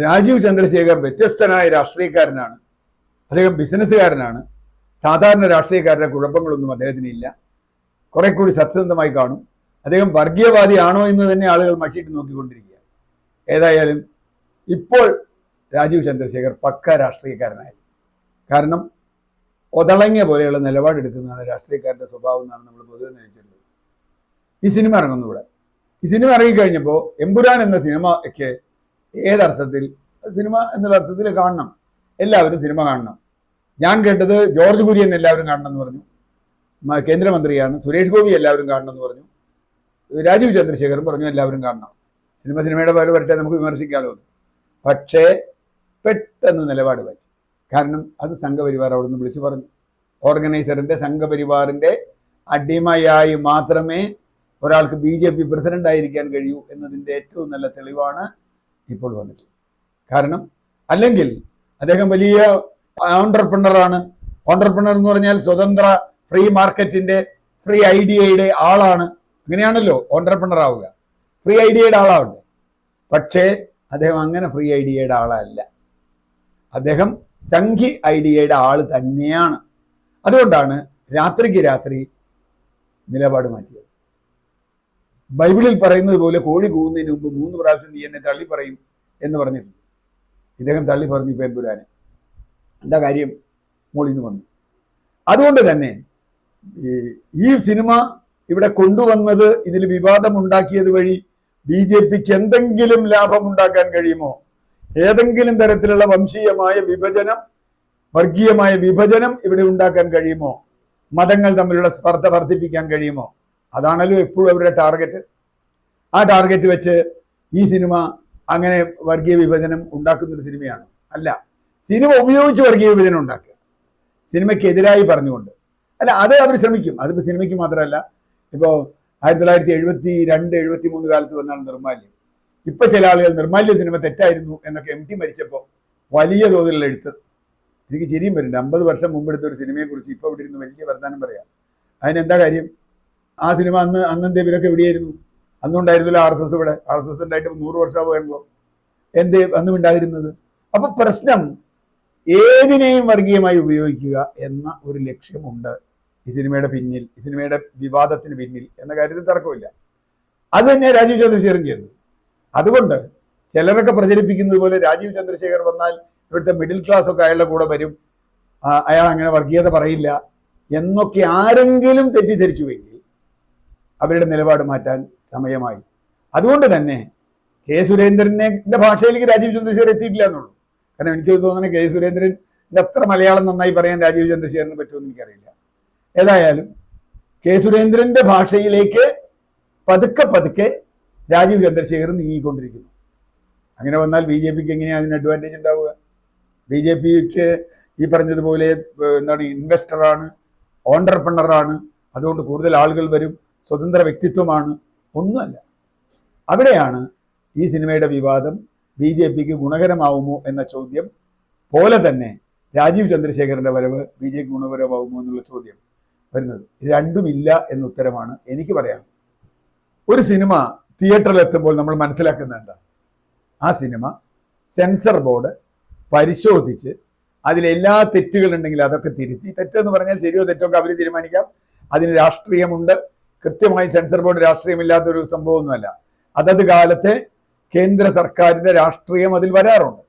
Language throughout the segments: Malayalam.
രാജീവ് ചന്ദ്രശേഖർ വ്യത്യസ്തനായ രാഷ്ട്രീയക്കാരനാണ്. അദ്ദേഹം ബിസിനസ്സുകാരനാണ്. സാധാരണ രാഷ്ട്രീയക്കാരുടെ കുഴപ്പങ്ങളൊന്നും അദ്ദേഹത്തിനില്ല. കുറെ കൂടി സത്യസന്ധമായി കാണും. അദ്ദേഹം വർഗീയവാദിയാണോ എന്ന് തന്നെ ആളുകൾ മഷിയിട്ട് നോക്കിക്കൊണ്ടിരിക്കുക. ഏതായാലും ഇപ്പോൾ രാജീവ് ചന്ദ്രശേഖർ പക്ക രാഷ്ട്രീയക്കാരനായി. കാരണം ഒതളങ്ങിയ പോലെയുള്ള നിലപാടെടുക്കുന്നതാണ് രാഷ്ട്രീയക്കാരുടെ സ്വഭാവം എന്നാണ് നമ്മൾ പൊതുവെ നയിച്ചിട്ടുള്ളത്. ഈ സിനിമ ഇറങ്ങുന്നു ഇവിടെ. ഈ സിനിമ ഇറങ്ങിക്കഴിഞ്ഞപ്പോൾ എമ്പുരാൻ എന്ന സിനിമയ്ക്ക് ഏതർത്ഥത്തിൽ സിനിമ എന്നുള്ള അർത്ഥത്തിൽ കാണണം, എല്ലാവരും സിനിമ കാണണം. ഞാൻ കേട്ടത് ജോർജ് കുര്യൻ എല്ലാവരും കാണണം എന്ന് പറഞ്ഞു, കേന്ദ്രമന്ത്രിയാണ്. സുരേഷ് ഗോപി എല്ലാവരും കാണണം എന്ന് പറഞ്ഞു. രാജീവ് ചന്ദ്രശേഖറും പറഞ്ഞു എല്ലാവരും കാണണം. സിനിമയുടെ പോലെ വരട്ടെ, നമുക്ക് വിമർശിക്കാമല്ലോ. പക്ഷേ പെട്ടെന്ന് നിലപാട് മാറ്റി. കാരണം അത് സംഘപരിവാർ അവിടെ നിന്ന് വിളിച്ചു പറഞ്ഞു. ഓർഗനൈസറിന്റെ സംഘപരിവാറിന്റെ അടിമയായി മാത്രമേ ഒരാൾക്ക് BJP പ്രസിഡന്റ് ആയിരിക്കാൻ കഴിയൂ എന്നതിൻ്റെ ഏറ്റവും നല്ല തെളിവാണ് ഇപ്പോൾ വന്നിട്ടുള്ളത്. കാരണം അല്ലെങ്കിൽ അദ്ദേഹം വലിയ ഓണ്ടർപ്രണറാണ്. ഓണ്ടർപ്രണർ എന്ന് പറഞ്ഞാൽ സ്വതന്ത്ര ഫ്രീ മാർക്കറ്റിന്റെ ഫ്രീ ഐഡിയയുടെ ആളാണ്. അങ്ങനെയാണല്ലോ ഓണ്ടർപ്രണർ ആവുക, ഫ്രീ ഐഡിയയുടെ ആളാവട്ടെ. പക്ഷേ അദ്ദേഹം അങ്ങനെ ഫ്രീ ഐഡിയയുടെ ആളല്ല. അദ്ദേഹം സംഘി ഐഡിയയുടെ ആൾ തന്നെയാണ്. അതുകൊണ്ടാണ് രാത്രിക്ക് രാത്രി നിലപാട് മാറ്റിയത്. ബൈബിളിൽ പറയുന്നത് പോലെ കോഴി കൂവുന്നതിന് മുമ്പ് 3 പ്രാവശ്യം നീ എന്നെ തള്ളി പറയും എന്ന് പറഞ്ഞിട്ടുണ്ട്. ഇദ്ദേഹം തള്ളി പറഞ്ഞു ഇപ്പം എമ്പുരാനെ. എന്താ കാര്യം? മോളിന്ന് വന്നു. അതുകൊണ്ട് തന്നെ ഈ സിനിമ ഇവിടെ കൊണ്ടുവന്നത്, ഇതിൽ വിവാദമുണ്ടാക്കിയത് വഴി BJPക്ക് എന്തെങ്കിലും ലാഭമുണ്ടാക്കാൻ കഴിയുമോ? ഏതെങ്കിലും തരത്തിലുള്ള വംശീയമായ വിഭജനം, വർഗീയമായ വിഭജനം ഇവിടെ ഉണ്ടാക്കാൻ കഴിയുമോ? മതങ്ങൾ തമ്മിലുള്ള സ്പർദ്ധ വർദ്ധിപ്പിക്കാൻ കഴിയുമോ? അതാണല്ലോ എപ്പോഴും അവരുടെ ടാർഗറ്റ്. ആ ടാർഗറ്റ് വെച്ച് ഈ സിനിമ അങ്ങനെ വർഗീയ വിഭജനം ഉണ്ടാക്കുന്നൊരു സിനിമയാണ് അല്ല. സിനിമ ഉപയോഗിച്ച് വർഗീയ വിഭജനം ഉണ്ടാക്കുക, സിനിമയ്ക്കെതിരായി പറഞ്ഞുകൊണ്ട് അല്ല. അത് അവർ ശ്രമിക്കും. അതിപ്പോൾ സിനിമയ്ക്ക് മാത്രമല്ല. ഇപ്പോൾ 1972, 73 കാലത്ത് വന്നാണ് നിർമ്മാല്യം. ഇപ്പൊ ചില ആളുകൾ നിർമ്മാല്യ സിനിമ തെറ്റായിരുന്നു എന്നൊക്കെ MT മരിച്ചപ്പോൾ വലിയ തോതിലുള്ള എഴുത്ത്. എനിക്ക് ചിരിയും വരുന്നുണ്ട്. 50 വർഷം മുമ്പ് എടുത്ത ഒരു സിനിമയെ കുറിച്ച് ഇപ്പോൾ ഇവിടെ ഇരുന്ന് വലിയ വർത്തമാനം പറയാം. അതിനെന്താ കാര്യം? ആ സിനിമ അന്നത്തെ ഇവരൊക്കെ എവിടെയായിരുന്നു? അന്നുണ്ടായിരുന്നില്ല RSS ഇവിടെ. RSS ഉണ്ടായിട്ട് 100 വർഷമാകുമ്പോൾ എന്തേ അന്നും ഉണ്ടായിരുന്നത്? അപ്പൊ പ്രശ്നം ഏതിനെയും വർഗീയമായി ഉപയോഗിക്കുക എന്ന ഒരു ലക്ഷ്യമുണ്ട് ഈ സിനിമയുടെ പിന്നിൽ, ഈ സിനിമയുടെ വിവാദത്തിന് പിന്നിൽ എന്ന കാര്യത്തിൽ തർക്കമില്ല. അത് തന്നെ രാജീവ് ചന്ദ്രശേഖരൻ ചെയ്തു. അതുകൊണ്ട് ചിലരൊക്കെ പ്രചരിപ്പിക്കുന്നത് പോലെ രാജീവ് ചന്ദ്രശേഖർ വന്നാൽ ഇവിടുത്തെ മിഡിൽ ക്ലാസ് ഒക്കെ അയാളുടെ കൂടെ വരും, അയാൾ അങ്ങനെ വർഗീയത പറയില്ല എന്നൊക്കെ ആരെങ്കിലും തെറ്റിദ്ധരിച്ചുവെങ്കിൽ അവരുടെ നിലപാട് മാറ്റാൻ സമയമായി. അതുകൊണ്ട് തന്നെ കെ സുരേന്ദ്രന്റെ ഭാഷയിലേക്ക് രാജീവ് ചന്ദ്രശേഖർ എത്തിയിട്ടില്ല എന്നുള്ളൂ. കാരണം എനിക്ക് തോന്നുന്നത് കെ സുരേന്ദ്രൻ്റെ അത്ര മലയാളം നന്നായി പറയാൻ രാജീവ് ചന്ദ്രശേഖരന് പറ്റുമെന്ന് എനിക്കറിയില്ല. ഏതായാലും കെ സുരേന്ദ്രന്റെ ഭാഷയിലേക്ക് പതുക്കെ പതുക്കെ രാജീവ് ചന്ദ്രശേഖർ നീങ്ങിക്കൊണ്ടിരിക്കുന്നു. അങ്ങനെ വന്നാൽ BJPക്ക് എങ്ങനെയാണ് അതിന് അഡ്വാൻറ്റേജ് ഉണ്ടാവുക? BJPക്ക് ഈ പറഞ്ഞതുപോലെ എന്താണ്, ഇൻവെസ്റ്ററാണ്, ഓണ്ടർപ്രണറാണ്, അതുകൊണ്ട് കൂടുതൽ ആളുകൾ വരും, സ്വതന്ത്ര വ്യക്തിത്വമാണ്. ഒന്നുമല്ല. അവിടെയാണ് ഈ സിനിമയുടെ വിവാദം BJPക്ക് ഗുണകരമാവുമോ എന്ന ചോദ്യം പോലെ തന്നെ രാജീവ് ചന്ദ്രശേഖരന്റെ വരവ് BJPക്ക് ഗുണകരമാവുമോ എന്നുള്ള ചോദ്യം വരുന്നത്. രണ്ടുമില്ല എന്ന ഉത്തരമാണ് എനിക്ക് പറയാൻ. ഒരു സിനിമ തിയേറ്ററിൽ എത്തുമ്പോൾ നമ്മൾ മനസ്സിലാക്കുന്നത് എന്താ? ആ സിനിമ സെൻസർ ബോർഡ് പരിശോധിച്ച് അതിലെല്ലാ തെറ്റുകളുണ്ടെങ്കിൽ അതൊക്കെ തിരുത്തി, തെറ്റെന്ന് പറഞ്ഞാൽ ശരിയോ തെറ്റോ ഒക്കെ അവർ തീരുമാനിക്കാം. അതിന് രാഷ്ട്രീയമുണ്ട്. കൃത്യമായി സെൻസർ ബോർഡ് രാഷ്ട്രീയമില്ലാത്തൊരു സംഭവമൊന്നുമല്ല. അതത് കാലത്തെ കേന്ദ്ര സർക്കാരിന്റെ രാഷ്ട്രീയം അതിൽ വരാറുണ്ട്.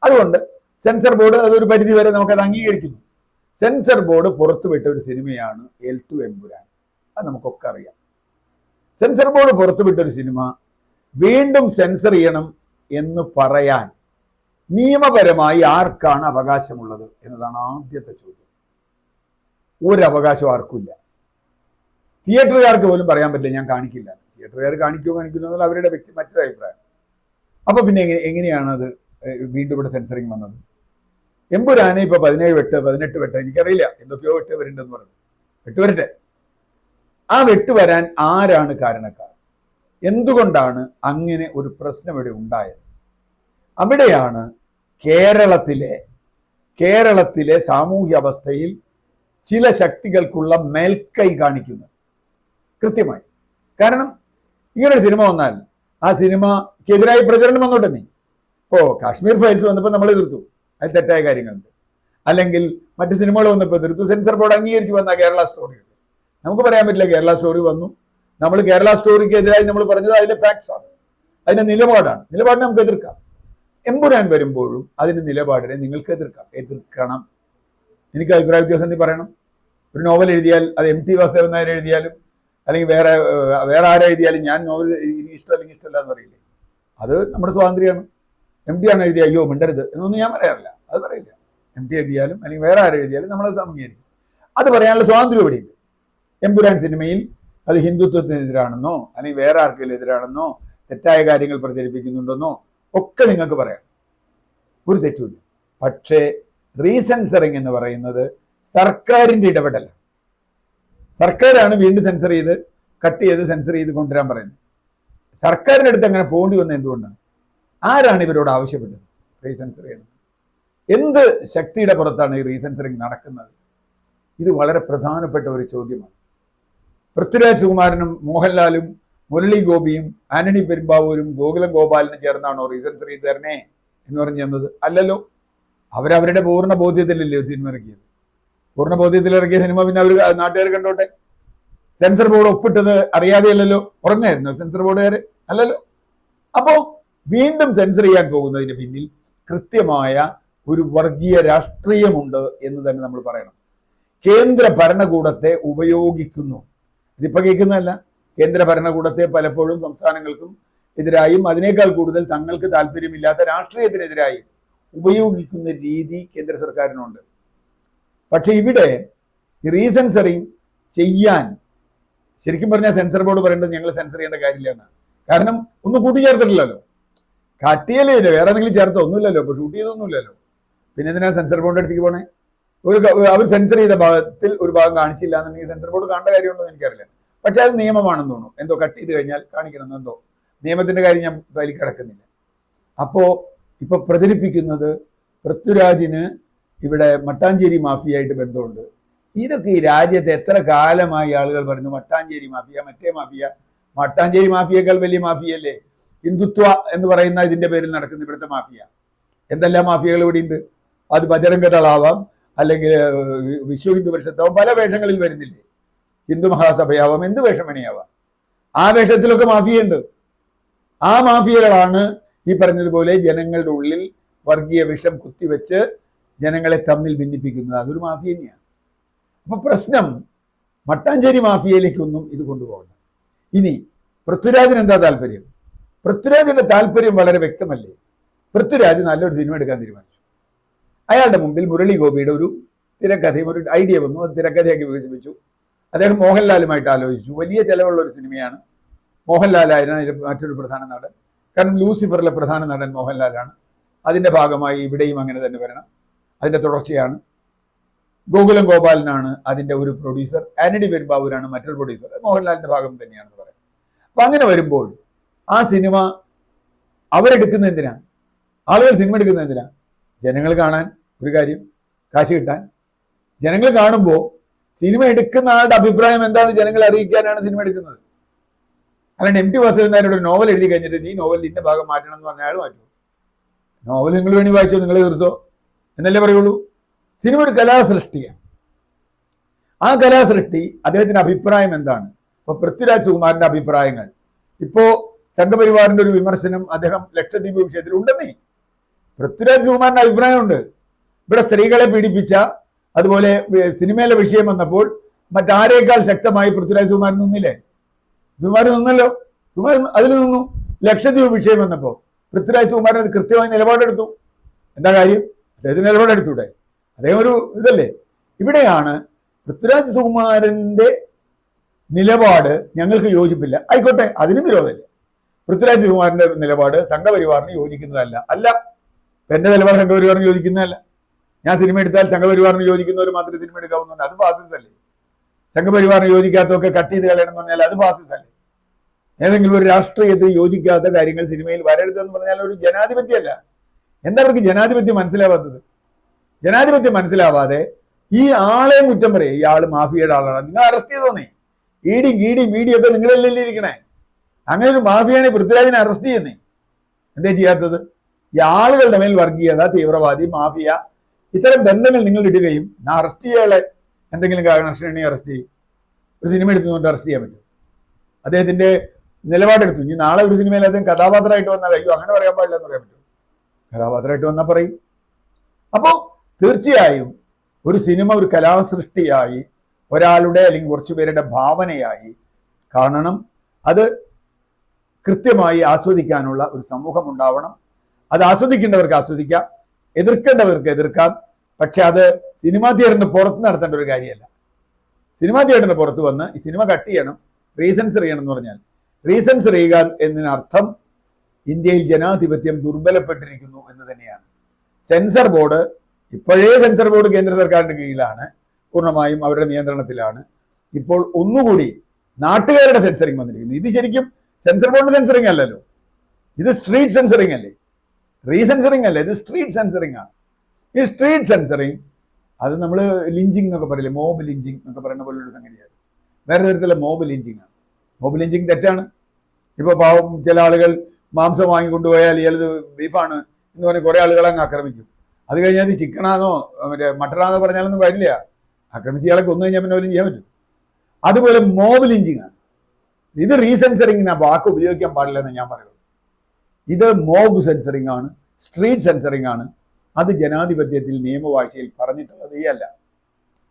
അതുകൊണ്ട് സെൻസർ ബോർഡ് അതൊരു പരിധി വരെ നമുക്കത് അംഗീകരിക്കുന്നു. സെൻസർ ബോർഡ് പുറത്തുവിട്ട ഒരു സിനിമയാണ് L2 എമ്പുരാൻ. അത് നമുക്കൊക്കെ അറിയാം. സെൻസർ ബോർഡ് പുറത്തുവിട്ടൊരു സിനിമ വീണ്ടും സെൻസർ ചെയ്യണം എന്ന് പറയാൻ നിയമപരമായി ആർക്കാണ് അവകാശമുള്ളത് എന്നതാണ് ആദ്യത്തെ ചോദ്യം. ഒരു അവകാശം ആർക്കുമില്ല. തിയേറ്ററുകാർക്ക് പോലും പറയാൻ പറ്റില്ല ഞാൻ കാണിക്കില്ല. തിയേറ്ററുകാർ കാണിക്കുമോ എന്നുള്ള അവരുടെ മറ്റൊരു അഭിപ്രായം. അപ്പൊ പിന്നെ എങ്ങനെയാണ് അത് വീണ്ടും ഇവിടെ സെൻസറിങ് വന്നത്? എമ്പുരാനെ ഇപ്പൊ 17 വെട്ട് 18 വെട്ട് എനിക്കറിയില്ല, എന്തൊക്കെയോ വെട്ട് വരുന്നുണ്ടെന്ന് പറഞ്ഞു. വെട്ട് വരട്ടെ. ആ വെട്ട് വരാൻ ആരാണ് കാരണക്കാർ? എന്തുകൊണ്ടാണ് അങ്ങനെ ഒരു പ്രശ്നം ഇവിടെ ഉണ്ടായത്? അവിടെയാണ് കേരളത്തിലെ സാമൂഹ്യ അവസ്ഥയിൽ ചില ശക്തികൾക്കുള്ള മേൽക്കൈ കാണിക്കുന്നത് കൃത്യമായി. കാരണം ഇങ്ങനൊരു സിനിമ വന്നാൽ ആ സിനിമക്കെതിരായി പ്രചരണം വന്നോട്ടെ. ഇപ്പോൾ കാശ്മീർ ഫയൽസ് വന്നപ്പോൾ നമ്മൾ എതിർത്തു, അത് തെറ്റായ കാര്യങ്ങളുണ്ട്. അല്ലെങ്കിൽ മറ്റ് സിനിമകൾ വന്നപ്പോൾ എതിർത്തു. സെൻസർ ബോർഡ് അംഗീകരിച്ച് വന്ന കേരള സ്റ്റോറി നമുക്ക് പറയാൻ പറ്റില്ല. കേരള സ്റ്റോറി വന്നു, നമ്മൾ കേരള സ്റ്റോറിക്ക് എതിരായി നമ്മൾ പറഞ്ഞത് അതിന്റെ ഫാക്ട്സ് ആണ്, അതിന്റെ നിലപാടാണ്. നിലപാടിനെ നമുക്ക് എതിർക്കാം. എമ്പുരാൻ വരുമ്പോഴും അതിന്റെ നിലപാടിനെ നിങ്ങൾക്ക് എതിർക്കണം. എനിക്ക് അഭിപ്രായ വ്യത്യാസം പറയണം. ഒരു നോവൽ എഴുതിയാൽ അത് MT വാസുദേവൻ നായർ എഴുതിയാലും അല്ലെങ്കിൽ വേറെ ആരെ എഴുതിയാലും ഞാൻ നോവൽ ഇഷ്ടം അല്ലെങ്കിൽ ഇഷ്ടമല്ല എന്ന് പറയില്ലേ? അത് നമ്മുടെ സ്വാതന്ത്ര്യമാണ്. MT ആണ് എഴുതിയ അയ്യോ മിണ്ടരുത് എന്നൊന്നും ഞാൻ പറയാറില്ല, അത് പറയില്ല. MT എഴുതിയാലും അല്ലെങ്കിൽ വേറെ ആരെ എഴുതിയാലും നമ്മളത് അംഗീകരിക്കും. അത് പറയാനുള്ള സ്വാതന്ത്ര്യം ഇവിടെയുണ്ട്. എമ്പുരാൻ സിനിമയിൽ അത് ഹിന്ദുത്വത്തിനെതിരാണെന്നോ അല്ലെങ്കിൽ വേറെ ആർക്കെങ്കിലും എതിരാണെന്നോ തെറ്റായ കാര്യങ്ങൾ പ്രചരിപ്പിക്കുന്നുണ്ടെന്നോ ഒക്കെ നിങ്ങൾക്ക് പറയാം, ഒരു തെറ്റുമില്ല. പക്ഷേ റീസെൻസറിങ് എന്ന് പറയുന്നത് സർക്കാരിന്റെ ഇടപെടൽ. സർക്കാരാണ് വീണ്ടും സെൻസർ ചെയ്ത് കട്ട് ചെയ്ത് സെൻസർ ചെയ്ത് കൊണ്ടുവരാൻ പറയുന്നത്. സർക്കാരിൻ്റെ അടുത്ത് അങ്ങനെ പോകേണ്ടി വന്നത് എന്തുകൊണ്ടാണ്? ആരാണ് ഇവരോട് ആവശ്യപ്പെട്ടത് റീസെൻസർ ചെയ്യണം? എന്ത് ശക്തിയുടെ പുറത്താണ് ഈ റീസെൻസറിങ് നടക്കുന്നത്? ഇത് വളരെ പ്രധാനപ്പെട്ട ഒരു ചോദ്യമാണ്. പൃഥ്വിരാജ് സുകുമാരനും മോഹൻലാലും മുരളി ഗോപിയും ആന്റണി പെരുമ്പാവൂരും ഗോകുലം ഗോപാലിനും ചേർന്നാണോ റീസെൻസർ ചെയ്ത് തരണേ എന്ന് പറഞ്ഞു തന്നത്? അല്ലല്ലോ. അവരവരുടെ പൂർണ്ണ ബോധ്യത്തിലല്ലേ ഒരു സിനിമ ഇറക്കിയത്. പൂർണ്ണ ബോധ്യത്തിൽ ഇറക്കിയ സിനിമ പിന്നെ അവർ നാട്ടുകാർ കണ്ടോട്ടെ. സെൻസർ ബോർഡ് ഒപ്പിട്ടത് അറിയാതെയല്ലോ, ഉറങ്ങായിരുന്നു സെൻസർ ബോർഡുകാർ? അല്ലല്ലോ. അപ്പോ വീണ്ടും സെൻസർ ചെയ്യാൻ പോകുന്നതിന് പിന്നിൽ കൃത്യമായ ഒരു വർഗീയ രാഷ്ട്രീയമുണ്ട് എന്ന് തന്നെ നമ്മൾ പറയണം. കേന്ദ്ര ഭരണകൂടത്തെ ഉപയോഗിക്കുന്നു. ഇതിപ്പോ കേൾക്കുന്നതല്ല. കേന്ദ്ര ഭരണകൂടത്തെ പലപ്പോഴും സംസ്ഥാനങ്ങൾക്കും എതിരായും അതിനേക്കാൾ കൂടുതൽ തങ്ങൾക്ക് താല്പര്യമില്ലാത്ത രാഷ്ട്രീയത്തിനെതിരായി ഉപയോഗിക്കുന്ന രീതി കേന്ദ്ര സർക്കാരിനുണ്ട്. പക്ഷെ ഇവിടെ റീസെൻസറിങ് ചെയ്യാൻ ശരിക്കും പറഞ്ഞാൽ സെൻസർ ബോർഡ് പറയേണ്ടത് ഞങ്ങൾ സെൻസർ ചെയ്യേണ്ട കാര്യമില്ല എന്നാണ്. കാരണം ഒന്നും കൂട്ടിച്ചേർത്തിട്ടില്ലല്ലോ, കാട്ടിയല്ലേ ഇല്ല, വേറെ എന്തെങ്കിലും ചേർത്തോ ഒന്നുമില്ലല്ലോ, ഇപ്പൊ ഷൂട്ട് ചെയ്തൊന്നുമില്ലല്ലോ. പിന്നെ എന്തിനാ സെൻസർ ബോർഡ് അടുത്തേക്ക് പോണേ? അവർ സെൻസർ ചെയ്ത ഭാഗത്തിൽ ഒരു ഭാഗം കാണിച്ചില്ല എന്നുണ്ടെങ്കിൽ സെൻസർ ബോർഡ് കാണേണ്ട കാര്യമുണ്ടോ എന്ന് എനിക്കറിയില്ല. പക്ഷെ അത് നിയമമാണെന്ന് തോന്നുന്നു. എന്തോ കട്ട് ചെയ്ത് കഴിഞ്ഞാൽ കാണിക്കണം എന്തോ നിയമത്തിന്റെ കാര്യം ഞാൻ അതിൽ കിടക്കുന്നില്ല. അപ്പോ ഇപ്പൊ പ്രചരിപ്പിക്കുന്നത് പൃഥ്വിരാജിന് ഇവിടെ മട്ടാഞ്ചേരി മാഫിയായിട്ട് ബന്ധമുണ്ട്. ഇതൊക്കെ ഈ രാജ്യത്ത് എത്ര കാലമായി ആളുകൾ പറയുന്നു മട്ടാഞ്ചേരി മാഫിയ, മറ്റേ മാഫിയ. മട്ടാഞ്ചേരി മാഫിയേക്കാൾ വലിയ മാഫിയല്ലേ ഹിന്ദുത്വ എന്ന് പറയുന്ന ഇതിന്റെ പേരിൽ നടക്കുന്ന ഇവിടുത്തെ മാഫിയ. എന്തെല്ലാം മാഫിയകൾ ഇവിടെ ഉണ്ട്. അത് ബജരംഗ ദളാവാം, അല്ലെങ്കിൽ വിശ്വ ഹിന്ദു പരിഷത്താവാം, പല വേഷങ്ങളിൽ വരുന്നില്ലേ. ഹിന്ദു മഹാസഭയാവാം, എന്ത് വേഷം വേണയാവാം. ആ വേഷത്തിലൊക്കെ മാഫിയുണ്ട്. ആ മാഫിയകളാണ് ഈ പറഞ്ഞതുപോലെ ജനങ്ങളുടെ ഉള്ളിൽ വർഗീയ വിഷം കുത്തിവെച്ച് ജനങ്ങളെ തമ്മിൽ ഭിന്നിപ്പിക്കുന്നത്. അതൊരു മാഫിയ തന്നെയാണ്. അപ്പൊ പ്രശ്നം മട്ടാഞ്ചേരി മാഫിയയിലേക്കൊന്നും ഇത് കൊണ്ടുപോകണം. ഇനി പൃഥ്വിരാജിന് എന്താ താല്പര്യം? പൃഥ്വിരാജിന്റെ താല്പര്യം വളരെ വ്യക്തമല്ലേ. പൃഥ്വിരാജ് നല്ലൊരു സിനിമ എടുക്കാൻ തീരുമാനിച്ചു. അയാളുടെ മുമ്പിൽ മുരളി ഗോപിയുടെ ഒരു തിരക്കഥയും ഒരു ഐഡിയ വന്നു. അത് തിരക്കഥയാക്കി വികസിപ്പിച്ചു. അദ്ദേഹം മോഹൻലാലുമായിട്ട് ആലോചിച്ചു. വലിയ ചെലവുള്ള ഒരു സിനിമയാണ്. മോഹൻലാലായിരുന്നു അതിൽ മറ്റൊരു പ്രധാന നടൻ. കാരണം ലൂസിഫറിലെ പ്രധാന നടൻ മോഹൻലാലാണ്. അതിന്റെ ഭാഗമായി ഇവിടെയും അങ്ങനെ തന്നെ വരണം. അതിന്റെ തുടർച്ചയാണ്. ഗോകുലം ഗോപാലനാണ് അതിന്റെ ഒരു പ്രൊഡ്യൂസർ, ആന്റണി പെരുമ്പാവൂരാണ് മറ്റൊരു പ്രൊഡ്യൂസർ. മോഹൻലാലിന്റെ ഭാഗം തന്നെയാണെന്ന് പറയാം. അപ്പൊ അങ്ങനെ വരുമ്പോൾ ആ സിനിമ അവരെടുക്കുന്ന എന്തിനാ? ആളുകൾ സിനിമ എടുക്കുന്ന എന്തിനാ? ജനങ്ങൾ കാണാൻ, ഒരു കാര്യം കാശ് കിട്ടാൻ. ജനങ്ങൾ കാണുമ്പോൾ സിനിമ എടുക്കുന്ന ആളുടെ അഭിപ്രായം എന്താണെന്ന് ജനങ്ങളെ അറിയിക്കാനാണ് സിനിമ എടുക്കുന്നത്. അല്ലാണ്ട് MT വാസുദേവൻ നായരുടെ ഒരു നോവൽ എഴുതി കഴിഞ്ഞിട്ട് ഈ നോവലിൽ ഇന്ന ഭാഗം മാറ്റണം എന്ന് പറഞ്ഞാൽ അയാൾ മാറ്റും. നോവൽ നിങ്ങൾ വേണ്ടി വായിച്ചോ, നിങ്ങൾ തീർത്തോ എന്നല്ലേ പറയുള്ളൂ. സിനിമ ഒരു കലാസൃഷ്ടിയാണ്. ആ കലാസൃഷ്ടി അദ്ദേഹത്തിന്റെ അഭിപ്രായം എന്താണ്? ഇപ്പൊ പൃഥ്വിരാജ് സുകുമാരന്റെ അഭിപ്രായങ്ങൾ, ഇപ്പോ സംഘപരിവാറിന്റെ ഒരു വിമർശനം അദ്ദേഹം ലക്ഷദ്വീപ് വിഷയത്തിൽ ഉണ്ടെന്നേ. പൃഥ്വിരാജ് സുകുമാരന്റെ അഭിപ്രായമുണ്ട്. ഇവിടെ സ്ത്രീകളെ പീഡിപ്പിച്ച, അതുപോലെ സിനിമയിലെ വിഷയം വന്നപ്പോൾ മറ്റാരേക്കാൾ ശക്തമായി പൃഥ്വിരാജ് സുകുമാരൻ നിന്നില്ലേ? സുകുമാരൻ നിന്നല്ലോ. സുകുമാരൻ അതിൽ നിന്നു. ലക്ഷദ്വീപ് വിഷയം വന്നപ്പോ പൃഥ്വിരാജ് സുകുമാരൻ കൃത്യമായി നിലപാടെടുത്തു. എന്താ കാര്യം? അദ്ദേഹത്തിന് നിലപാടെടുത്തൂടെ? അദ്ദേഹം ഒരു ഇതല്ലേ. ഇവിടെയാണ് പൃഥ്വിരാജ് സുകുമാരന്റെ നിലപാട് ഞങ്ങൾക്ക് യോജിപ്പില്ല, ആയിക്കോട്ടെ, അതിനും വിരോധമില്ല. പൃഥ്വിരാജ് സുകുമാരന്റെ നിലപാട് സംഘപരിവാറിന് യോജിക്കുന്നതല്ല. അല്ല, എന്റെ നിലപാട് സംഘപരിവാറിന് യോജിക്കുന്നതല്ല. ഞാൻ സിനിമ എടുത്താൽ സംഘപരിവാറിന് യോജിക്കുന്നവർ മാത്രമേ സിനിമ എടുക്കാവുന്നുണ്ട്. അത് ഫാസിസം അല്ലേ? സംഘപരിവാറിന് യോജിക്കാത്തതൊക്കെ കട്ട് ചെയ്ത് കളയണം എന്ന് പറഞ്ഞാൽ അത് ഫാസിസം അല്ലേ? ഏതെങ്കിലും ഒരു രാഷ്ട്രീയത്തിൽ യോജിക്കാത്ത കാര്യങ്ങൾ സിനിമയിൽ വരരുതെന്ന് പറഞ്ഞാൽ ഒരു ജനാധിപത്യമല്ല. എന്താ അവർക്ക് ജനാധിപത്യം മനസ്സിലാവാത്തത്? ജനാധിപത്യം മനസ്സിലാവാതെ ഈ ആളെ കുറ്റം പറയും. ഈ ആള് മാഫിയയുടെ ആളാണ്, നിങ്ങൾ അറസ്റ്റ് ചെയ്തോന്നേ. ഈടിയും വീഡിയൊക്കെ നിങ്ങളല്ലേ ഇരിക്കണേ. അങ്ങനെ ഒരു മാഫിയാണ് പൃഥ്വിരാജിനെ അറസ്റ്റ് ചെയ്യുന്നേ. എന്തേ ചെയ്യാത്തത്? ഈ ആളുകളുടെ മേൽ വർഗീയത, തീവ്രവാദി, മാഫിയ ഇത്തരം ബന്ധങ്ങൾ നിങ്ങൾ ഇടുകയും അറസ്റ്റ് ചെയ്യാളെ എന്തെങ്കിലും കാരണശ്രേണി അറസ്റ്റ് ചെയ്യും. ഒരു സിനിമ എടുത്തുകൊണ്ട് അറസ്റ്റ് ചെയ്യാൻ പറ്റും. അദ്ദേഹത്തിന്റെ നിലപാടെടുത്തു. ഇനി നാളെ ഒരു സിനിമയിൽ അദ്ദേഹം കഥാപാത്രമായിട്ട് വന്നാൽ അയ്യോ അങ്ങനെ പറയാൻ പാടില്ല എന്ന് പറയാൻ പറ്റും. കഥാപാത്രമായിട്ട് വന്നാൽ പറയും. അപ്പോൾ തീർച്ചയായും ഒരു സിനിമ ഒരു കലാസൃഷ്ടിയായി ഒരാളുടെ അല്ലെങ്കിൽ കുറച്ചു പേരുടെ ഭാവനയായി കാണണം. അത് കൃത്യമായി ആസ്വദിക്കാനുള്ള ഒരു സമൂഹം ഉണ്ടാവണം. അത് ആസ്വദിക്കേണ്ടവർക്ക് ആസ്വദിക്കാം, എതിർക്കേണ്ടവർക്ക് എതിർക്കാം. പക്ഷെ അത് സിനിമാ തിയേറ്ററിന് പുറത്ത് നടത്തേണ്ട ഒരു കാര്യമല്ല. സിനിമാ തിയേറ്ററിന് പുറത്ത് വന്ന് ഈ സിനിമ കട്ട് ചെയ്യണം, റീസെൻസർ ചെയ്യണം എന്ന് പറഞ്ഞാൽ റീസെൻസർ ചെയ്യുക എന്നതിനർത്ഥം ഇന്ത്യയിൽ ജനാധിപത്യം ദുർബലപ്പെട്ടിരിക്കുന്നു എന്ന് തന്നെയാണ്. സെൻസർ ബോർഡ് ഇപ്പോഴേ സെൻസർ ബോർഡ് കേന്ദ്ര സർക്കാരിന്റെ കീഴിലാണ്, പൂർണ്ണമായും അവരുടെ നിയന്ത്രണത്തിലാണ്. ഇപ്പോൾ ഒന്നുകൂടി നാട്ടുകാരുടെ സെൻസറിങ് വന്നിരിക്കുന്നു. ഇത് ശരിക്കും സെൻസർ ബോർഡിന്റെ സെൻസറിങ് അല്ലല്ലോ, ഇത് സ്ട്രീറ്റ് സെൻസറിങ് അല്ലേ, റീസെൻസറിങ് അല്ലേ, ഇത് സ്ട്രീറ്റ് സെൻസറിങ് ആണ്. ഈ സ്ട്രീറ്റ് സെൻസറിങ് അത് നമ്മൾ ലിഞ്ചിങ് എന്നൊക്കെ പറയില്ലേ, മോബ് ലിഞ്ചിങ് എന്നൊക്കെ പറയുന്ന പോലൊരു സംഗതിയാണ്. വേറെ തരത്തിലുള്ള മോബ് ലിഞ്ചിങ് ആണ്. മോബ് ലിഞ്ചിങ് തെറ്റാണ്. ഇപ്പോൾ പാവം ചില ആളുകൾ മാംസം വാങ്ങിക്കൊണ്ടുപോയാൽ ഇയാളത് ബീഫാണ് എന്ന് പറഞ്ഞ് കുറേ ആളുകളെ അങ്ങ് ആക്രമിക്കും. അത് കഴിഞ്ഞാൽ അത് ചിക്കനാണോ മറ്റേ മട്ടനാണോ പറഞ്ഞാലൊന്നും കാര്യമില്ല, ആക്രമിച്ച് ഇയാളെ കൊന്നു കഴിഞ്ഞാൽ പിന്നെ പോലും ചെയ്യാൻ പറ്റും. അതുപോലെ മോബ് ലിഞ്ചിങ് ആണ്. ഇത് റീസെൻസറിങ് ആ വാക്ക് ഉപയോഗിക്കാൻ പാടില്ല എന്ന് ഞാൻ പറയുന്നത്. ഇത് മോബ് സെൻസറിങ് ആണ്, സ്ട്രീറ്റ് സെൻസറിങ് ആണ്. അത് ജനാധിപത്യത്തിൽ നിയമവാഴ്ചയിൽ പറഞ്ഞിട്ടുള്ളത് അല്ല.